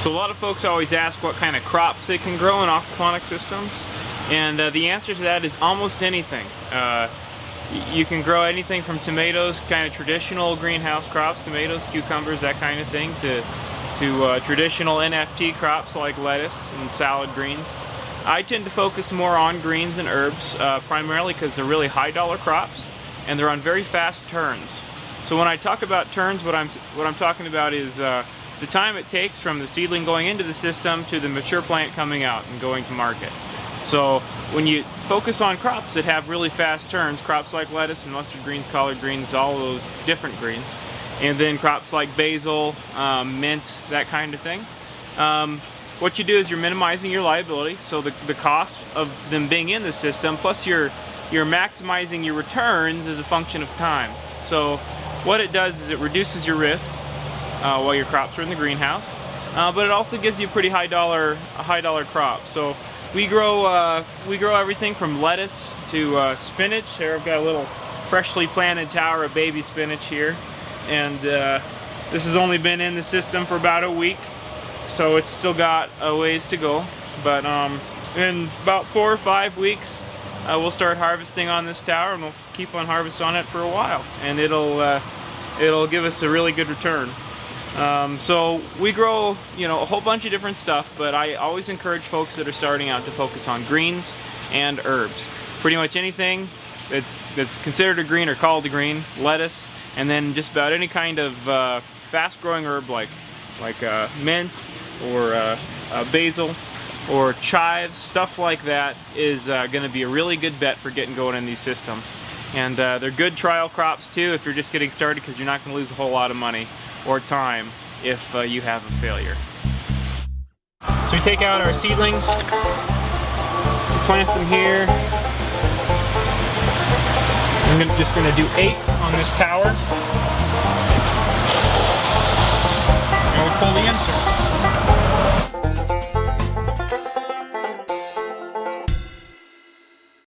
So a lot of folks always ask what kind of crops they can grow in aquaponic systems, and the answer to that is almost anything. You can grow anything from tomatoes, kind of traditional greenhouse crops, tomatoes, cucumbers, that kind of thing, to traditional NFT crops like lettuce and salad greens. I tend to focus more on greens and herbs, primarily because they're really high dollar crops and they're on very fast turns. So when I talk about turns, what I'm talking about is the time it takes from the seedling going into the system to the mature plant coming out and going to market. So when you focus on crops that have really fast turns, crops like lettuce and mustard greens, collard greens, all of those different greens, and then crops like basil, mint, that kind of thing, what you do is you're minimizing your liability, so the cost of them being in the system, plus you're maximizing your returns as a function of time. So what it does is it reduces your risk while your crops are in the greenhouse, but it also gives you a pretty high dollar crop. So we grow everything from lettuce to spinach. Here I've got a little freshly planted tower of baby spinach here, and this has only been in the system for about a week, so it's still got a ways to go. But in about 4 or 5 weeks, we'll start harvesting on this tower, and we'll keep on harvesting on it for a while, and it'll give us a really good return. So we grow, a whole bunch of different stuff, but I always encourage folks that are starting out to focus on greens and herbs. Pretty much anything that's considered a green or called a green, lettuce, and then just about any kind of fast-growing herb like mint or basil or chives, stuff like that is going to be a really good bet for getting going in these systems. And they're good trial crops too if you're just getting started, because you're not going to lose a whole lot of money or time if you have a failure. So we take out our seedlings, we plant them here. I'm just going to do 8 on this tower, and we'll pull the insert.